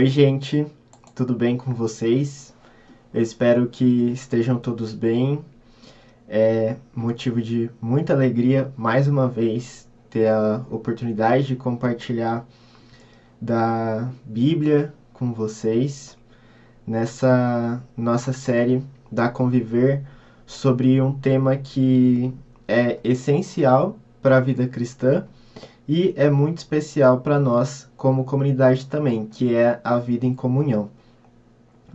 Oi, gente, tudo bem com vocês? Eu espero que estejam todos bem. É motivo de muita alegria, mais uma vez, ter a oportunidade de compartilhar da Bíblia com vocês nessa nossa série da Conviver sobre um tema que é essencial para a vida cristã e é muito especial para nós como comunidade também, que é a vida em comunhão.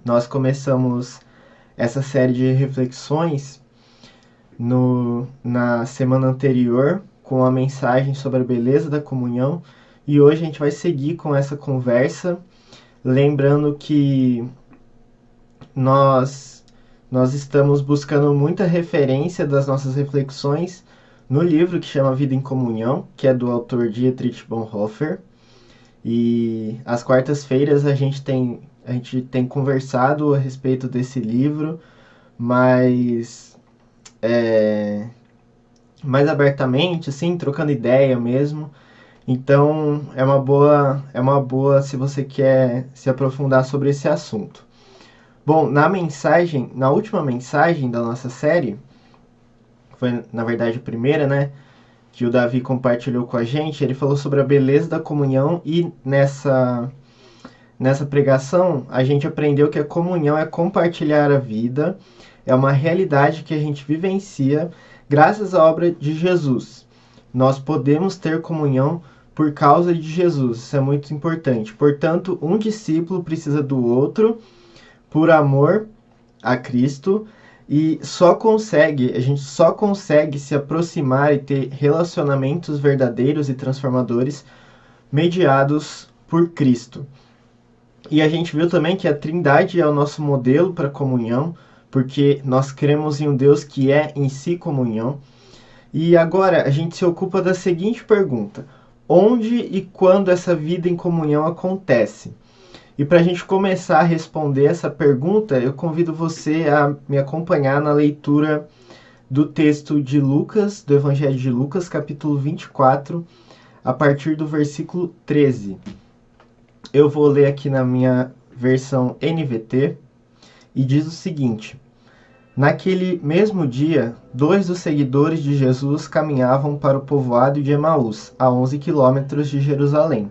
Nós começamos essa série de reflexões na semana anterior com a mensagem sobre a beleza da comunhão e hoje a gente vai seguir com essa conversa, lembrando que nós estamos buscando muita referência das nossas reflexões no livro que chama Vida em Comunhão, que é do autor Dietrich Bonhoeffer. E às quartas-feiras a gente tem conversado a respeito desse livro, mas mais abertamente, assim, trocando ideia mesmo. Então é uma boa se você quer se aprofundar sobre esse assunto. Bom, na última mensagem da nossa série, foi na verdade a primeira, né? Que o Davi compartilhou com a gente, ele falou sobre a beleza da comunhão e nessa pregação a gente aprendeu que a comunhão é compartilhar a vida, é uma realidade que a gente vivencia graças à obra de Jesus. Nós podemos ter comunhão por causa de Jesus, isso é muito importante. Portanto, um discípulo precisa do outro por amor a Cristo e a gente só consegue se aproximar e ter relacionamentos verdadeiros e transformadores mediados por Cristo. E a gente viu também que a Trindade é o nosso modelo para comunhão, porque nós cremos em um Deus que é em si comunhão. E agora a gente se ocupa da seguinte pergunta: onde e quando essa vida em comunhão acontece? E para a gente começar a responder essa pergunta, eu convido você a me acompanhar na leitura do texto de Lucas, do Evangelho de Lucas, capítulo 24, a partir do versículo 13. Eu vou ler aqui na minha versão NVT e diz o seguinte: naquele mesmo dia, 2 dos seguidores de Jesus caminhavam para o povoado de Emaús, a 11 quilômetros de Jerusalém.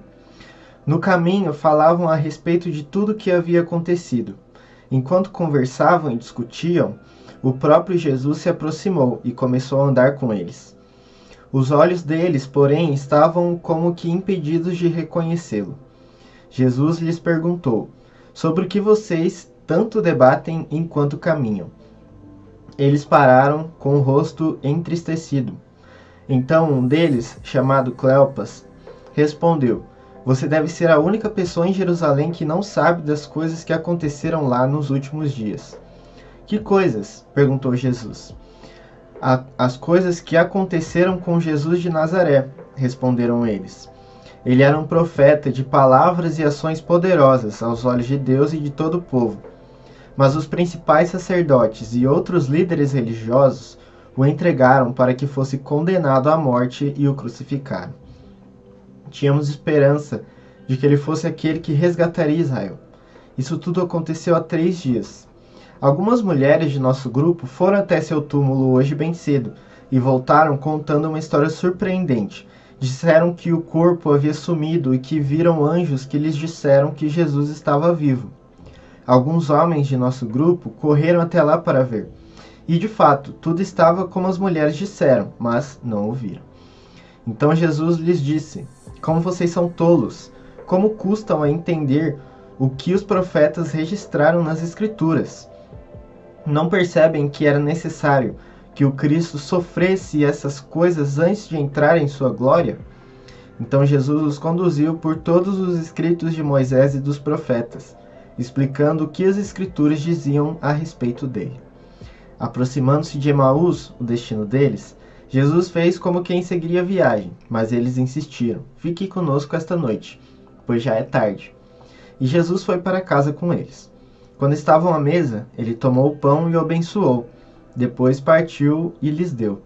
No caminho, falavam a respeito de tudo o que havia acontecido. Enquanto conversavam e discutiam, o próprio Jesus se aproximou e começou a andar com eles. Os olhos deles, porém, estavam como que impedidos de reconhecê-lo. Jesus lhes perguntou: sobre o que vocês tanto debatem enquanto caminham? Eles pararam com o rosto entristecido. Então um deles, chamado Cleopas, respondeu: você deve ser a única pessoa em Jerusalém que não sabe das coisas que aconteceram lá nos últimos dias. Que coisas? Perguntou Jesus. As coisas que aconteceram com Jesus de Nazaré, responderam eles. Ele era um profeta de palavras e ações poderosas aos olhos de Deus e de todo o povo. Mas os principais sacerdotes e outros líderes religiosos o entregaram para que fosse condenado à morte e o crucificaram. Tínhamos esperança de que ele fosse aquele que resgataria Israel. Isso tudo aconteceu há 3 dias. Algumas mulheres de nosso grupo foram até seu túmulo hoje bem cedo e voltaram contando uma história surpreendente. Disseram que o corpo havia sumido e que viram anjos que lhes disseram que Jesus estava vivo. Alguns homens de nosso grupo correram até lá para ver. E de fato, tudo estava como as mulheres disseram, mas não o viram. Então Jesus lhes disse: como vocês são tolos! Como custam a entender o que os profetas registraram nas Escrituras? Não percebem que era necessário que o Cristo sofresse essas coisas antes de entrar em sua glória? Então Jesus os conduziu por todos os escritos de Moisés e dos profetas, explicando o que as Escrituras diziam a respeito dele. Aproximando-se de Emaús, o destino deles, Jesus fez como quem seguiria a viagem, mas eles insistiram: fique conosco esta noite, pois já é tarde. E Jesus foi para casa com eles. Quando estavam à mesa, ele tomou o pão e o abençoou. Depois partiu e lhes deu.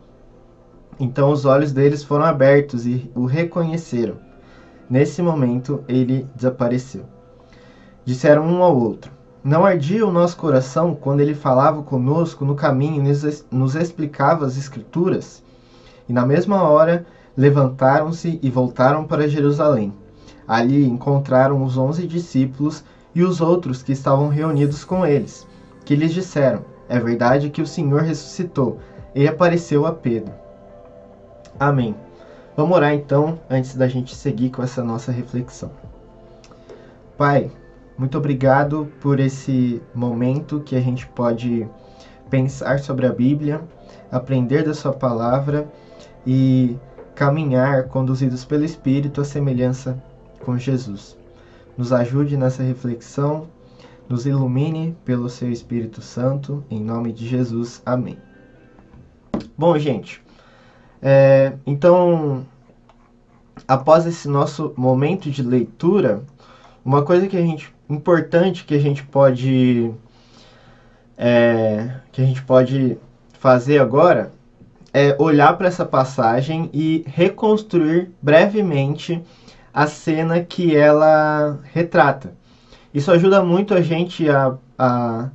Então os olhos deles foram abertos e o reconheceram. Nesse momento, ele desapareceu. disseram um ao outro: Não ardia o nosso coração quando ele falava conosco no caminho e nos explicava as Escrituras? E na mesma hora levantaram-se e voltaram para Jerusalém. Ali encontraram os 11 discípulos e os outros que estavam reunidos com eles, que lhes disseram: É verdade que o Senhor ressuscitou e apareceu a Pedro. Amém. Vamos orar então, antes da gente seguir com essa nossa reflexão. Pai, muito obrigado por esse momento que a gente pode pensar sobre a Bíblia, aprender da sua palavra e caminhar conduzidos pelo Espírito à semelhança com Jesus. Nos ajude nessa reflexão, nos ilumine pelo seu Espírito Santo, em nome de Jesus. Amém. Bom, gente, então, após esse nosso momento de leitura, uma coisa importante que a gente pode fazer agora é olhar para essa passagem e reconstruir brevemente a cena que ela retrata. Isso ajuda muito a gente a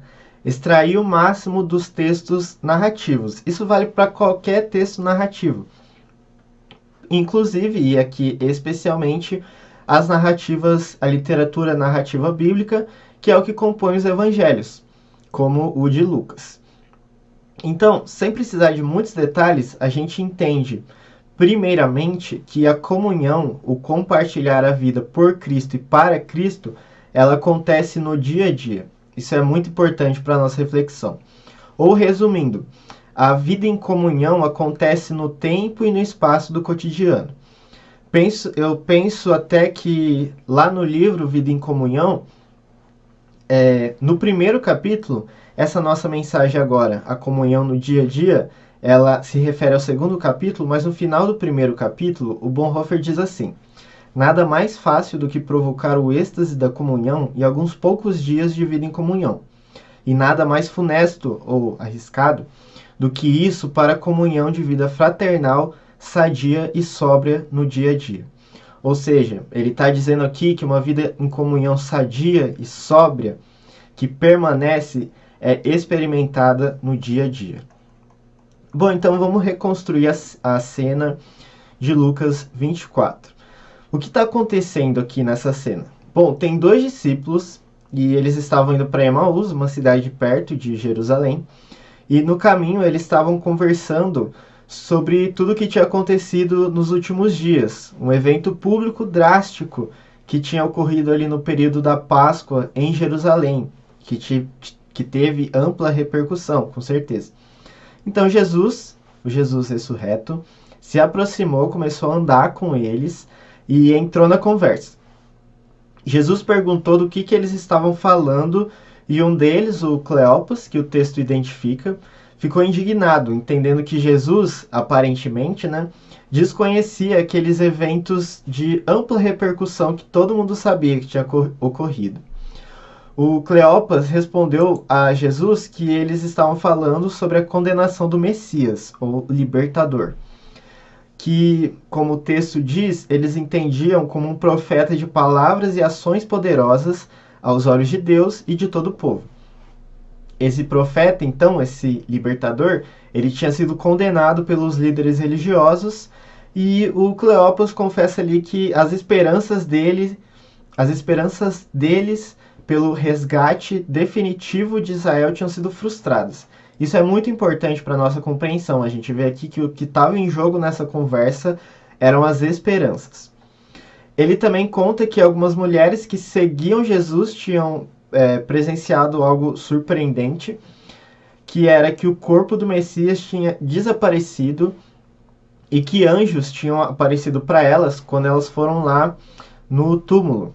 extrair o máximo dos textos narrativos. Isso vale para qualquer texto narrativo. Inclusive, e aqui especialmente, as narrativas, a literatura narrativa bíblica, que é o que compõe os evangelhos, como o de Lucas. Então, sem precisar de muitos detalhes, a gente entende, primeiramente, que a comunhão, o compartilhar a vida por Cristo e para Cristo, ela acontece no dia a dia. Isso é muito importante para a nossa reflexão. Ou resumindo, a vida em comunhão acontece no tempo e no espaço do cotidiano. Eu penso até que lá no livro Vida em Comunhão, no primeiro capítulo, essa nossa mensagem agora, a comunhão no dia a dia, ela se refere ao segundo capítulo, mas no final do primeiro capítulo, o Bonhoeffer diz assim: Nada mais fácil do que provocar o êxtase da comunhão e alguns poucos dias de vida em comunhão. E nada mais funesto ou arriscado do que isso para a comunhão de vida fraternal, sadia e sóbria no dia a dia. Ou seja, ele está dizendo aqui que uma vida em comunhão sadia e sóbria, que permanece, é experimentada no dia a dia. Bom, então vamos reconstruir a cena de Lucas 24. O que está acontecendo aqui nessa cena? Bom, tem 2 discípulos e eles estavam indo para Emaús, uma cidade perto de Jerusalém, e no caminho eles estavam conversando sobre tudo o que tinha acontecido nos últimos dias, um evento público drástico que tinha ocorrido ali no período da Páscoa em Jerusalém, que teve ampla repercussão, com certeza. Então Jesus, o Jesus ressurreto, se aproximou, começou a andar com eles e entrou na conversa. Jesus perguntou do que eles estavam falando e um deles, o Cleopas, que o texto identifica, ficou indignado, entendendo que Jesus, aparentemente, desconhecia aqueles eventos de ampla repercussão que todo mundo sabia que tinha ocorrido. O Cleopas respondeu a Jesus que eles estavam falando sobre a condenação do Messias, ou libertador, que, como o texto diz, eles entendiam como um profeta de palavras e ações poderosas aos olhos de Deus e de todo o povo. Esse profeta, então, esse libertador, ele tinha sido condenado pelos líderes religiosos e o Cleopas confessa ali que as esperanças deles pelo resgate definitivo de Israel tinham sido frustradas. Isso é muito importante para a nossa compreensão. A gente vê aqui que o que estava em jogo nessa conversa eram as esperanças. Ele também conta que algumas mulheres que seguiam Jesus tinham presenciado algo surpreendente, que era que o corpo do Messias tinha desaparecido e que anjos tinham aparecido para elas quando elas foram lá no túmulo.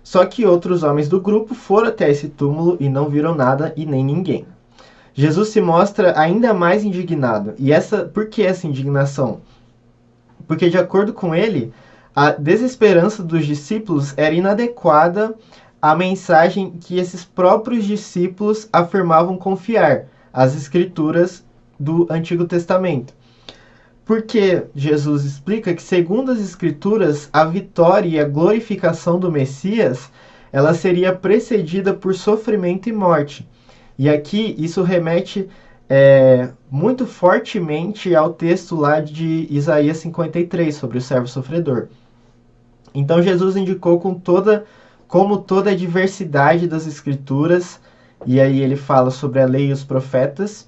Só que outros homens do grupo foram até esse túmulo e não viram nada e nem ninguém. Jesus se mostra ainda mais indignado. E por que essa indignação? Porque, de acordo com ele, a desesperança dos discípulos era inadequada à mensagem que esses próprios discípulos afirmavam confiar, as Escrituras do Antigo Testamento. Porque Jesus explica que, segundo as Escrituras, a vitória e a glorificação do Messias, ela seria precedida por sofrimento e morte. E aqui isso remete muito fortemente ao texto lá de Isaías 53, sobre o servo sofredor. Então Jesus indicou como toda a diversidade das escrituras, e aí ele fala sobre a lei e os profetas,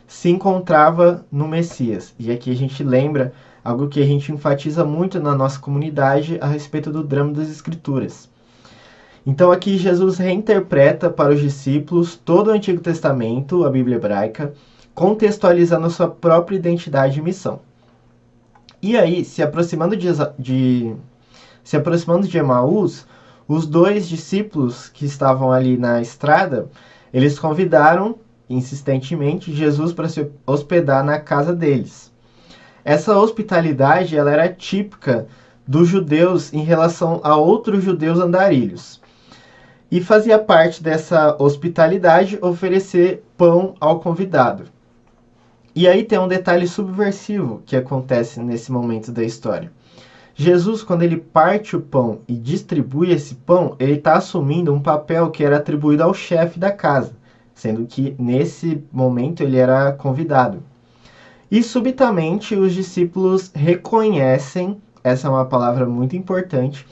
se encontrava no Messias. E aqui a gente lembra algo que a gente enfatiza muito na nossa comunidade a respeito do drama das escrituras. Então aqui Jesus reinterpreta para os discípulos todo o Antigo Testamento, a Bíblia hebraica, contextualizando a sua própria identidade e missão. E aí, se aproximando de Emaús, os dois discípulos que estavam ali na estrada, eles convidaram insistentemente Jesus para se hospedar na casa deles. Essa hospitalidade ela era típica dos judeus em relação a outros judeus andarilhos. E fazia parte dessa hospitalidade oferecer pão ao convidado. E aí tem um detalhe subversivo que acontece nesse momento da história. Jesus, quando ele parte o pão e distribui esse pão, ele está assumindo um papel que era atribuído ao chefe da casa, sendo que nesse momento ele era convidado. E subitamente os discípulos reconhecem, essa é uma palavra muito importante,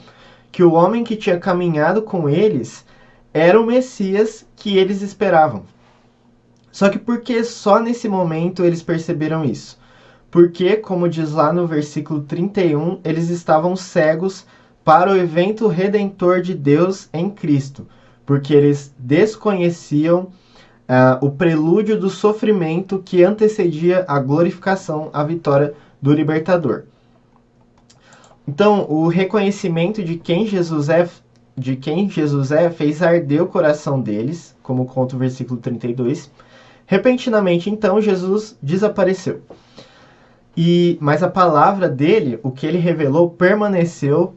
que o homem que tinha caminhado com eles era o Messias que eles esperavam. Só que por que só nesse momento eles perceberam isso? Porque, como diz lá no versículo 31, eles estavam cegos para o evento redentor de Deus em Cristo, porque eles desconheciam o prelúdio do sofrimento que antecedia a glorificação, a vitória do libertador. Então, o reconhecimento de quem Jesus é fez arder o coração deles, como conta o versículo 32. Repentinamente, então, Jesus desapareceu. Mas a palavra dele, o que ele revelou, permaneceu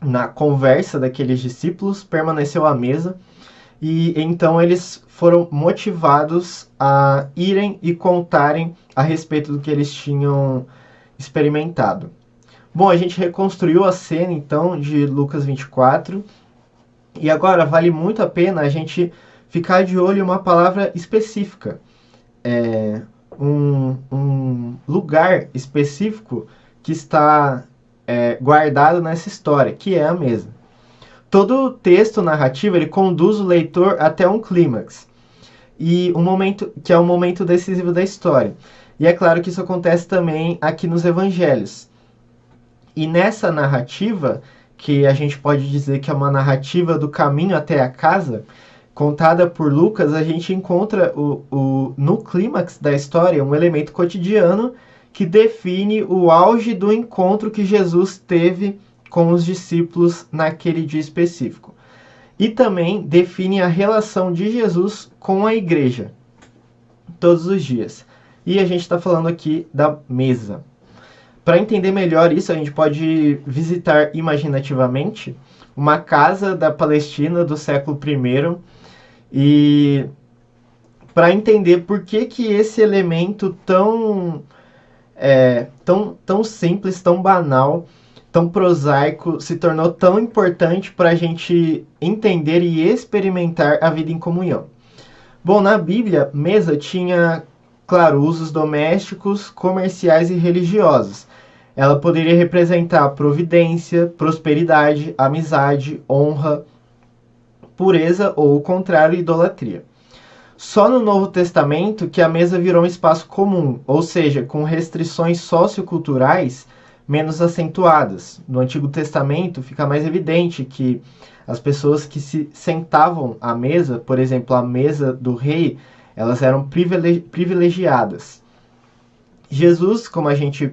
na conversa daqueles discípulos, permaneceu à mesa, e então eles foram motivados a irem e contarem a respeito do que eles tinham experimentado. Bom, a gente reconstruiu a cena, então, de Lucas 24. E agora vale muito a pena a gente ficar de olho em uma palavra específica. Um lugar específico que está guardado nessa história, que é a mesa. Todo texto narrativo ele conduz o leitor até um clímax. E que é o momento decisivo da história. E é claro que isso acontece também aqui nos evangelhos. E nessa narrativa, que a gente pode dizer que é uma narrativa do caminho até a casa, contada por Lucas, a gente encontra no clímax da história um elemento cotidiano que define o auge do encontro que Jesus teve com os discípulos naquele dia específico. E também define a relação de Jesus com a igreja, todos os dias. E a gente está falando aqui da mesa. Para entender melhor isso, a gente pode visitar imaginativamente uma casa da Palestina do século I e para entender por que esse elemento tão simples, tão banal, tão prosaico, se tornou tão importante para a gente entender e experimentar a vida em comunhão. Bom, na Bíblia, mesa tinha, claro, usos domésticos, comerciais e religiosos. Ela poderia representar providência, prosperidade, amizade, honra, pureza ou, o contrário, idolatria. Só no Novo Testamento que a mesa virou um espaço comum, ou seja, com restrições socioculturais menos acentuadas. No Antigo Testamento fica mais evidente que as pessoas que se sentavam à mesa, por exemplo, a mesa do rei, elas eram privilegiadas. Jesus, como a gente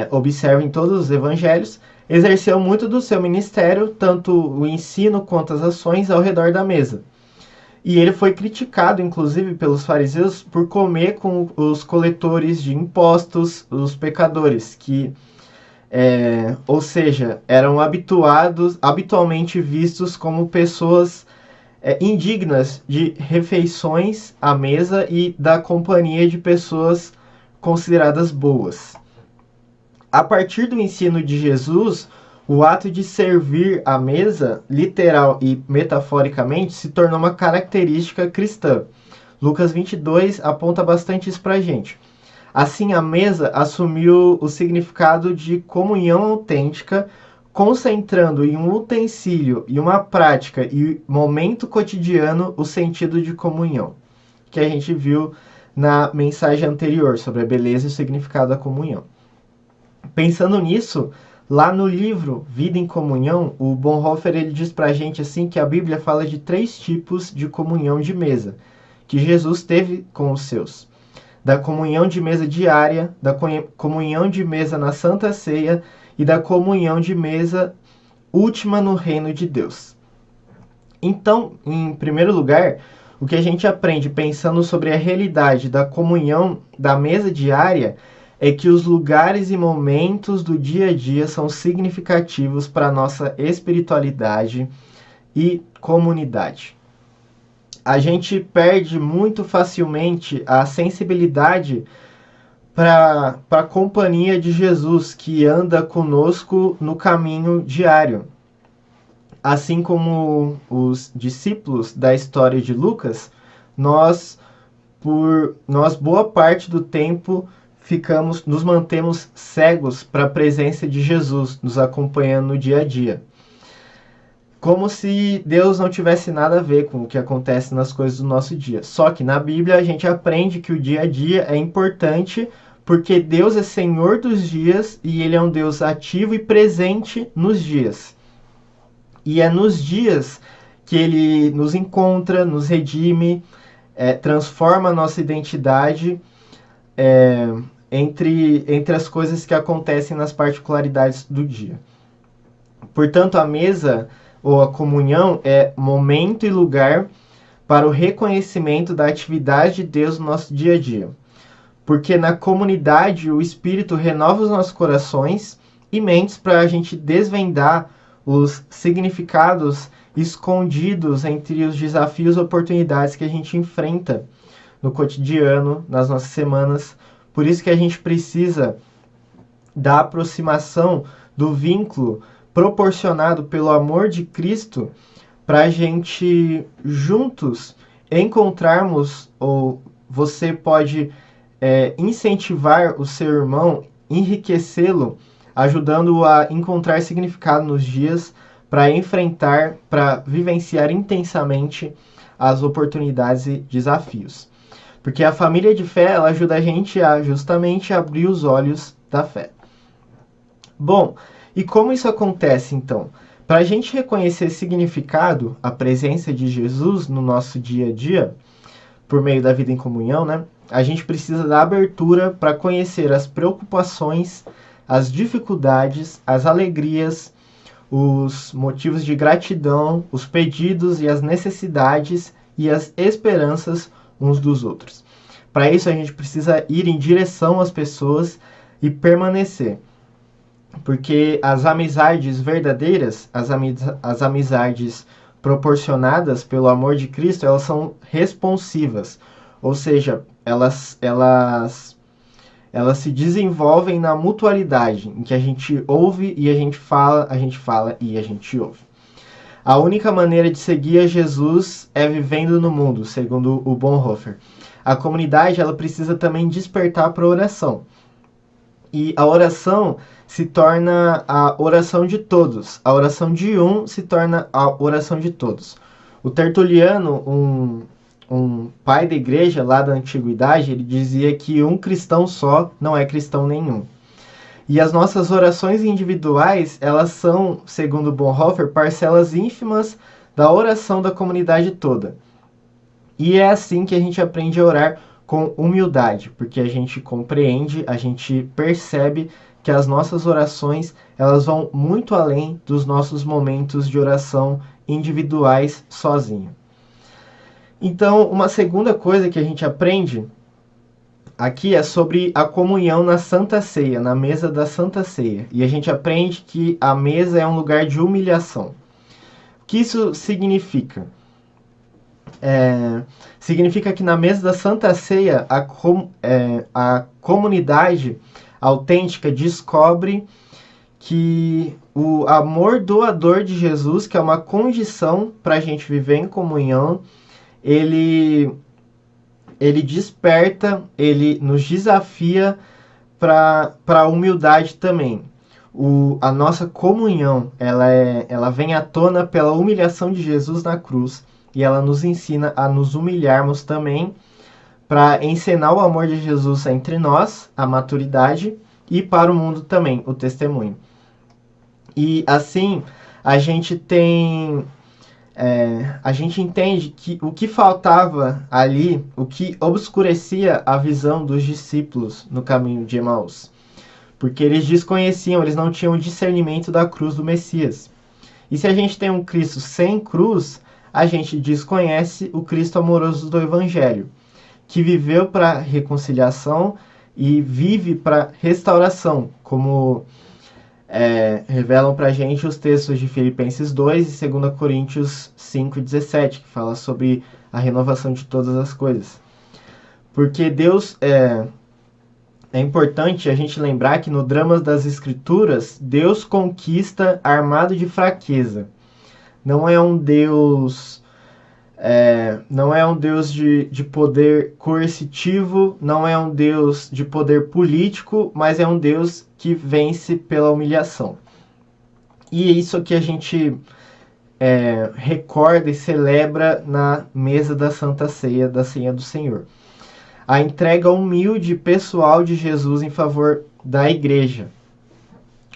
observa em todos os evangelhos, exerceu muito do seu ministério, tanto o ensino quanto as ações, ao redor da mesa. E ele foi criticado, inclusive, pelos fariseus por comer com os coletores de impostos, os pecadores, que, ou seja, eram habitualmente vistos como pessoas indignas de refeições à mesa e da companhia de pessoas consideradas boas. A partir do ensino de Jesus, O ato de servir à mesa, literal e metaforicamente, se tornou uma característica cristã. Lucas 22 aponta bastante isso para a gente. Assim, a mesa assumiu o significado de comunhão autêntica, concentrando em um utensílio e uma prática e momento cotidiano o sentido de comunhão, que a gente viu na mensagem anterior sobre a beleza e o significado da comunhão. Pensando nisso, lá no livro Vida em Comunhão, o Bonhoeffer ele diz pra gente assim que a Bíblia fala de 3 tipos de comunhão de mesa que Jesus teve com os seus: da comunhão de mesa diária, da comunhão de mesa na Santa Ceia e da comunhão de mesa última no reino de Deus. Então, em primeiro lugar, o que a gente aprende pensando sobre a realidade da comunhão da mesa diária é que os lugares e momentos do dia a dia são significativos para a nossa espiritualidade e comunidade. A gente perde muito facilmente a sensibilidade para a companhia de Jesus, que anda conosco no caminho diário. Assim como os discípulos da história de Lucas, nós boa parte do tempo nos mantemos cegos para a presença de Jesus, nos acompanhando no dia a dia. Como se Deus não tivesse nada a ver com o que acontece nas coisas do nosso dia. Só que na Bíblia a gente aprende que o dia a dia é importante porque Deus é Senhor dos dias e Ele é um Deus ativo e presente nos dias. E é nos dias que Ele nos encontra, nos redime, transforma a nossa identidade entre as coisas que acontecem nas particularidades do dia. Portanto, a mesa ou a comunhão é momento e lugar para o reconhecimento da atividade de Deus no nosso dia a dia. Porque na comunidade o Espírito renova os nossos corações e mentes para a gente desvendar os significados escondidos entre os desafios e oportunidades que a gente enfrenta no cotidiano, nas nossas semanas. Por isso que a gente precisa da aproximação, do vínculo proporcionado pelo amor de Cristo para a gente juntos encontrarmos, ou você pode incentivar o seu irmão, enriquecê-lo, ajudando-o a encontrar significado nos dias para enfrentar, para vivenciar intensamente as oportunidades e desafios. Porque a família de fé, ela ajuda a gente a justamente abrir os olhos da fé. Bom, e como isso acontece então? Para a gente reconhecer significado, a presença de Jesus no nosso dia a dia, por meio da vida em comunhão, né? A gente precisa da abertura para conhecer as preocupações, as dificuldades, as alegrias, os motivos de gratidão, os pedidos e as necessidades e as esperanças uns dos outros. Para isso, a gente precisa ir em direção às pessoas e permanecer. Porque as amizades verdadeiras, as amizades proporcionadas pelo amor de Cristo, elas são responsivas. Ou seja, elas se desenvolvem na mutualidade, em que a gente ouve e a gente fala e a gente ouve. A única maneira de seguir a Jesus é vivendo no mundo, segundo o Bonhoeffer. A comunidade ela precisa também despertar para a oração. E a oração se torna a oração de todos. A oração de um se torna a oração de todos. O Tertuliano, um pai da igreja lá da antiguidade, ele dizia que um cristão só não é cristão nenhum. E as nossas orações individuais, elas são, segundo Bonhoeffer, parcelas ínfimas da oração da comunidade toda. E é assim que a gente aprende a orar com humildade, porque a gente compreende, a gente percebe que as nossas orações, elas vão muito além dos nossos momentos de oração individuais sozinho. Então, uma segunda coisa que a gente aprende aqui é sobre a comunhão na Santa Ceia, na mesa da Santa Ceia. E a gente aprende que a mesa é um lugar de humilhação. O que isso significa? Significa que na mesa da Santa Ceia, a comunidade autêntica descobre que o amor doador de Jesus, que é uma condição para a gente viver em comunhão, ele desperta, ele nos desafia para a humildade também. A nossa comunhão, ela vem à tona pela humilhação de Jesus na cruz, e ela nos ensina a nos humilharmos também, para ensinar o amor de Jesus entre nós, a maturidade, e para o mundo também, o testemunho. E assim, a gente entende que o que faltava ali, o que obscurecia a visão dos discípulos no caminho de Emaús, porque eles desconheciam, eles não tinham discernimento da cruz do Messias. E se a gente tem um Cristo sem cruz, a gente desconhece o Cristo amoroso do Evangelho, que viveu para reconciliação e vive para restauração, como revelam para a gente os textos de Filipenses 2 e 2 Coríntios 5,17, que fala sobre a renovação de todas as coisas. Porque Deus é importante a gente lembrar que no drama das Escrituras, Deus conquista armado de fraqueza. Não é um Deus de poder coercitivo, não é um Deus de poder político, mas é um Deus que vence pela humilhação. E é isso que a gente recorda e celebra na mesa da Santa Ceia, da Ceia do Senhor. A entrega humilde e pessoal de Jesus em favor da igreja.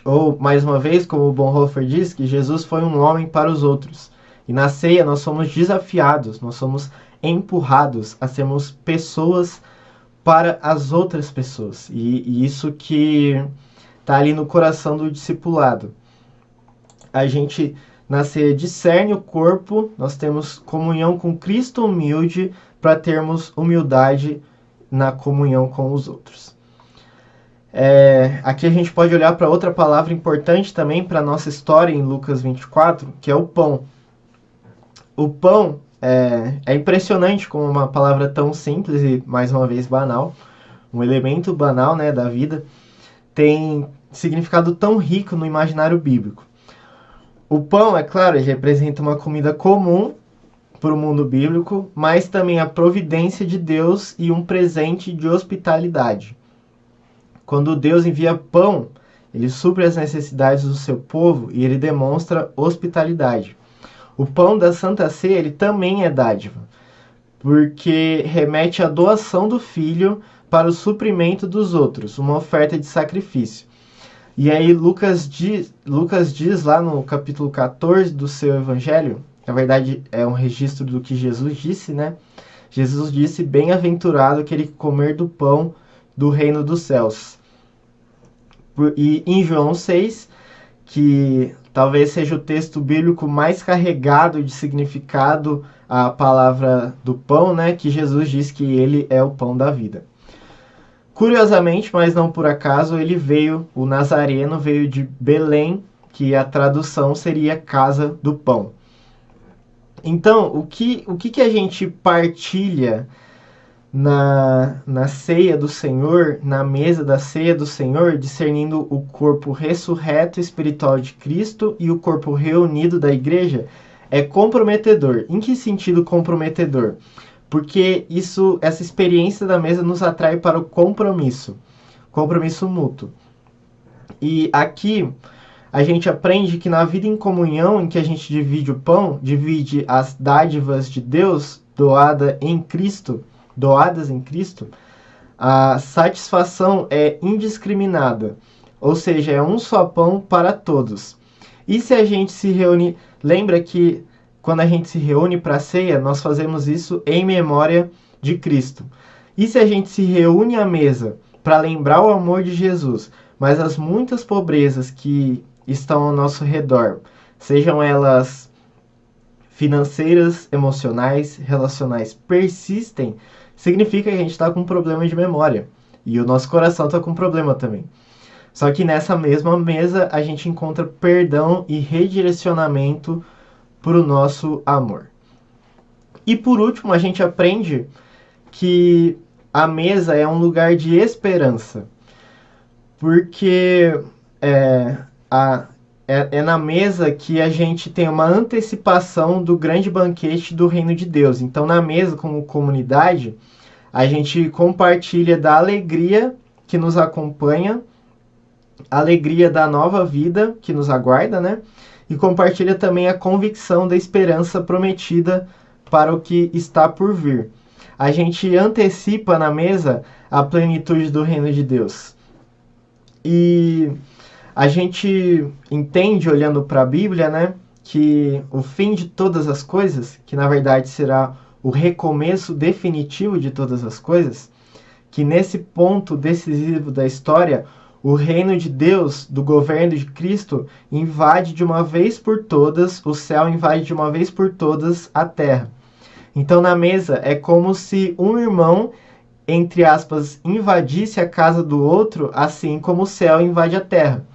Ou, mais uma vez, como o Bonhoeffer diz, que Jesus foi um homem para os outros. E na ceia nós somos desafiados, nós somos empurrados a sermos pessoas para as outras pessoas. E isso que está ali no coração do discipulado. A gente na ceia discerne o corpo, nós temos comunhão com Cristo humilde para termos humildade na comunhão com os outros. Aqui a gente pode olhar para outra palavra importante também para a nossa história em Lucas 24, que é o pão. O pão é impressionante como uma palavra tão simples e, mais uma vez, banal, um elemento banal, né, da vida, tem significado tão rico no imaginário bíblico. O pão, é claro, ele representa uma comida comum para o mundo bíblico, mas também a providência de Deus e um presente de hospitalidade. Quando Deus envia pão, ele supre as necessidades do seu povo e ele demonstra hospitalidade. O pão da Santa Ceia, ele também é dádiva, porque remete à doação do Filho para o suprimento dos outros, uma oferta de sacrifício. E aí Lucas diz lá no capítulo 14 do seu Evangelho, na verdade é um registro do que Jesus disse, né? Jesus disse, bem-aventurado aquele que comer do pão do reino dos céus. E em João 6, que talvez seja o texto bíblico mais carregado de significado a palavra do pão, né? Que Jesus diz que ele é o pão da vida. Curiosamente, mas não por acaso, o Nazareno veio de Belém, que a tradução seria casa do pão. Então, o que a gente partilha na ceia do Senhor, na mesa da ceia do Senhor, discernindo o corpo ressurreto espiritual de Cristo e o corpo reunido da igreja, é comprometedor. Em que sentido comprometedor? Porque essa experiência da mesa nos atrai para o compromisso mútuo. E aqui a gente aprende que na vida em comunhão, em que a gente divide o pão, divide as dádivas de Deus doadas em Cristo, a satisfação é indiscriminada, ou seja, é um só pão para todos. E se a gente se reúne, lembra que quando a gente se reúne para a ceia, nós fazemos isso em memória de Cristo. E se a gente se reúne à mesa para lembrar o amor de Jesus, mas as muitas pobrezas que estão ao nosso redor, sejam elas financeiras, emocionais, relacionais, persistem, significa que a gente está com um problema de memória. E o nosso coração está com um problema também. Só que nessa mesma mesa a gente encontra perdão e redirecionamento para o nosso amor. E por último, a gente aprende que a mesa é um lugar de esperança. Porque É na mesa que a gente tem uma antecipação do grande banquete do reino de Deus. Então, na mesa, como comunidade, a gente compartilha da alegria que nos acompanha, a alegria da nova vida que nos aguarda, né? E compartilha também a convicção da esperança prometida para o que está por vir. A gente antecipa na mesa a plenitude do reino de Deus. E a gente entende, olhando para a Bíblia, né, que o fim de todas as coisas, que na verdade será o recomeço definitivo de todas as coisas, que nesse ponto decisivo da história, o reino de Deus, do governo de Cristo, invade de uma vez por todas, o céu invade de uma vez por todas a terra. Então, na mesa, é como se um irmão, entre aspas, invadisse a casa do outro, assim como o céu invade a terra.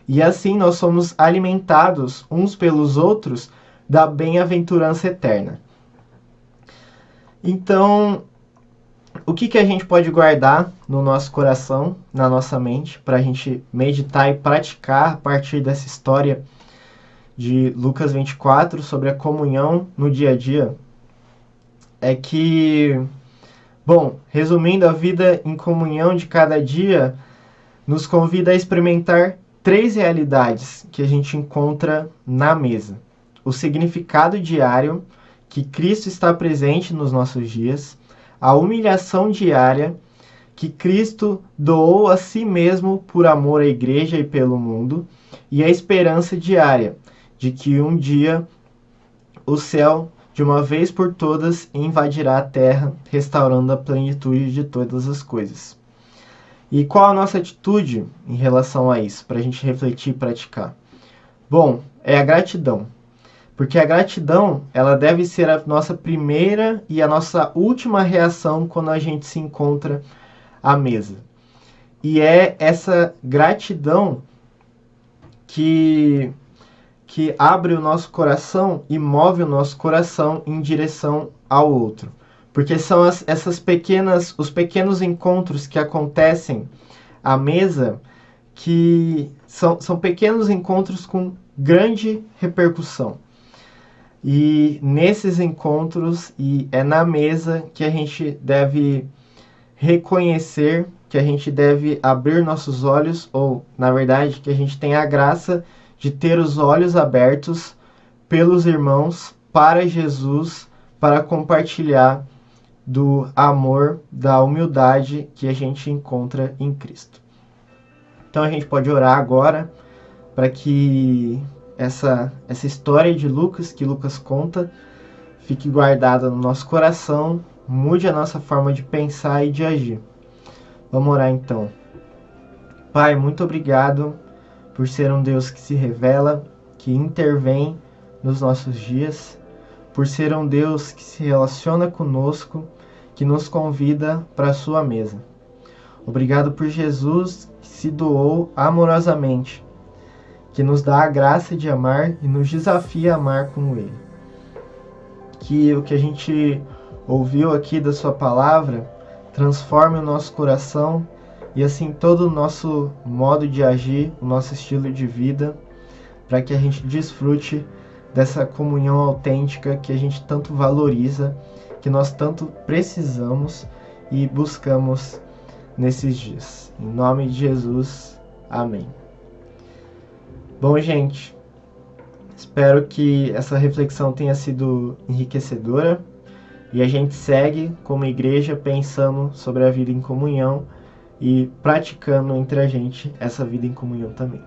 E assim nós somos alimentados uns pelos outros da bem-aventurança eterna. Então, o que a gente pode guardar no nosso coração, na nossa mente, para a gente meditar e praticar a partir dessa história de Lucas 24 sobre a comunhão no dia a dia? É que, bom, resumindo, a vida em comunhão de cada dia nos convida a experimentar 3 realidades que a gente encontra na mesa. O significado diário, que Cristo está presente nos nossos dias, a humilhação diária, que Cristo doou a si mesmo por amor à igreja e pelo mundo, e a esperança diária, de que um dia o céu, de uma vez por todas, invadirá a terra, restaurando a plenitude de todas as coisas. E qual a nossa atitude em relação a isso, para a gente refletir e praticar? Bom, é a gratidão. Porque a gratidão, ela deve ser a nossa primeira e a nossa última reação quando a gente se encontra à mesa. E é essa gratidão que abre o nosso coração e move o nosso coração em direção ao outro. Porque são os pequenos encontros que acontecem à mesa que são pequenos encontros com grande repercussão. E nesses encontros, e é na mesa que a gente deve reconhecer, que a gente deve abrir nossos olhos, ou, na verdade, que a gente tem a graça de ter os olhos abertos pelos irmãos para Jesus, para compartilhar do amor, da humildade que a gente encontra em Cristo. Então a gente pode orar agora para que essa história de Lucas, que Lucas conta, fique guardada no nosso coração, mude a nossa forma de pensar e de agir. Vamos orar então. Pai, muito obrigado por ser um Deus que se revela, que intervém nos nossos dias, por ser um Deus que se relaciona conosco, que nos convida para a sua mesa. Obrigado por Jesus que se doou amorosamente, que nos dá a graça de amar e nos desafia a amar como Ele. Que o que a gente ouviu aqui da sua palavra transforme o nosso coração e assim todo o nosso modo de agir, o nosso estilo de vida, para que a gente desfrute dessa comunhão autêntica que a gente tanto valoriza, que nós tanto precisamos e buscamos nesses dias. Em nome de Jesus, amém. Bom, gente, espero que essa reflexão tenha sido enriquecedora e a gente segue como igreja pensando sobre a vida em comunhão e praticando entre a gente essa vida em comunhão também.